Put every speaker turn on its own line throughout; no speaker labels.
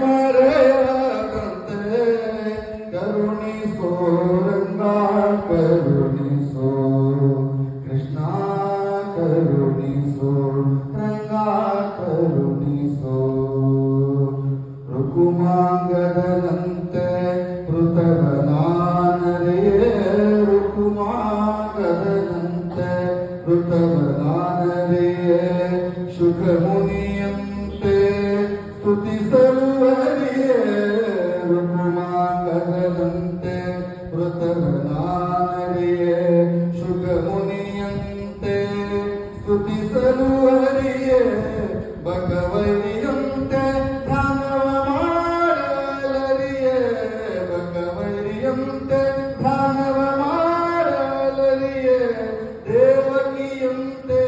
ಮರೆಯದಂತೆ ಕರುಣಿಸೋ ರಂಗ ಕರುಣಿಸೋ ಕೃಷ್ಣ ಕರುಣಿಸೋ ರಂಗ ಕರುಣಿಸೋ ರುಕುಮಾಂಗದಂತೆ ಋತವನಾನರೇ ರುಕುಮಾಂಗದಂತೆ ಋತವನಾನರೇ ಶುಕ ಮುನಿಯಂತೆ ಸ್ತುತಿಸಲುವರಿಯೇ ರುಕುಮಾಂಗದಂತೆ ಋತವನಾನರೇ ಶುಕ ಮುನಿಯಂತೆ ಸ್ತುತಿಸಲುವರಿಯೇ ಭಗವರಿಯಂತೆ ಧ್ಯಾನವ ಮಾಡಲರಿಯೇ ಭಗವರಿಯಂತೆ ಧ್ಯಾನವ ಮಾಡಲರಿಯೇ ದೇವಕಿಯಂತೆ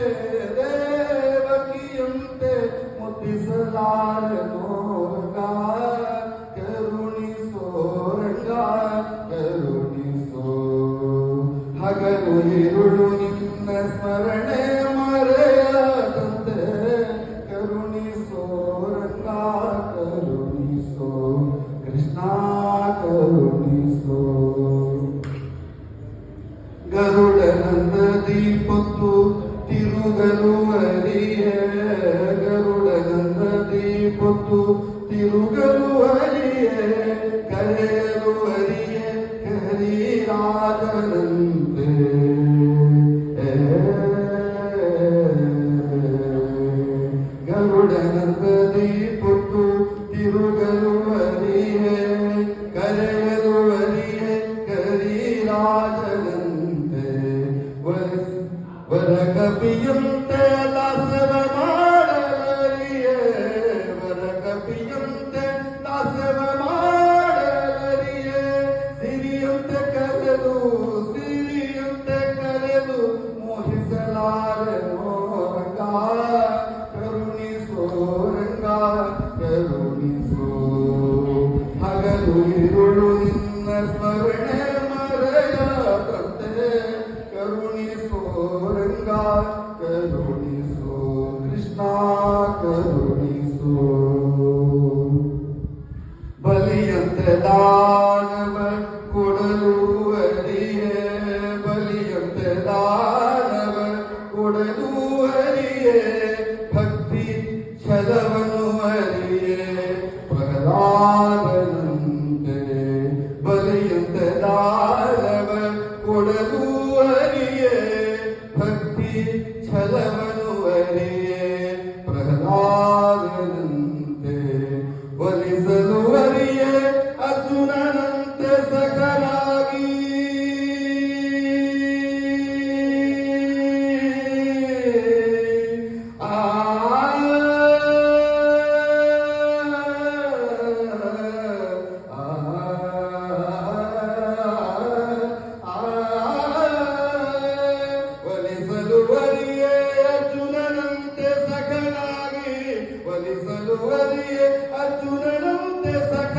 ಮುದ್ದಿಸಲಾರನೋ ರಂಗ ಕರುಣಿಸೋ ರಂಗ ಕರುಣಿಸೋ ಹಗಲು ഇരുಳು ನಿನ್ನ ಸ್ಮರಣೆ ಮರೆಯದಂತೆ ಕರುಣಿಸೋ ರಂಗ ಕರುಣಿಸೋ ಕೃಷ್ಣ ಕರುಣಿಸೋ ಗರುಡನಂದದಿ ಪೊತ್ತು ತಿರುಗಲುವರಿಯೇ ಗರುಡನಂದದಿ ಪೊತ್ತು ತಿರುಗಲುವರಿಯೇ ಕರೆಯಲುವರಿಯೇ ಕರಿರಾಜನಂತೆ ಗರುಡನಂದದಿ ಪೊತ್ತು ತಿರುಗಲುವರಿಯೇ ಕರೆಯಲುವರಿಯೇ ಕರಿರಾಜನಂತೆ ವರ ಕಪಿಯಂತೆ ದಾಸವ ಮಾಡಲರಿಯೇ ವರ ಕಪಿಯಂತೆ ದಾಸವ ಮಾಡಲರಿಯೇ ಸಿರಿಯಂತೆ ಕರೆದು ಮೋಹಿಸಲಾರನೋ ರಂಗ ಕರುಣಿಸೋ ರಂಗ ಕರುಣಿಸೋ ಹಗಲು ഇരുಳು ನಿನ್ನ ಸ್ಮರಣೆ ಮರೆಯದಂತೆ ಕರುಣಿಸೋ ರಂಗ ಕರುಣಿಸೋ ಕೃಷ್ಣ ಕರುಣಿಸೋ ಬಲಿಯಂತೆ ದಾನವ ಕೊಡಲುವರಿಯೇ ಬಲಿಯಂತೆ ದಾನವ ಕೊಡಲುವರಿಯೇ ಭಕ್ತಿ ಛಲವನ್ನು ಅರಿಯೇ ಪ್ರಹ್ಲಾದನಂತೆ ಬಲಿಯಂತೆ ದಾನವ ಕೊಡಲುವರಿಯೇ ಭಕ್ತಿ ಛಲವನ್ನು ಅರಿಯೇ ಪ್ರಹ್ಲಾದನಂತೆ ಒಲಿಸಲುವರಿಯೇ ಅರ್ಜುನನಂತೆ ಸಖನಾಗಿ ಒಲಿಸಲುವರಿಯೇ ಅರ್ಜುನನಂತೆ ಸಖನಾಗಿ ಒಲಿಸಲುವರಿಯೇ ಅರ್ಜುನನಂತೆ ಸಖ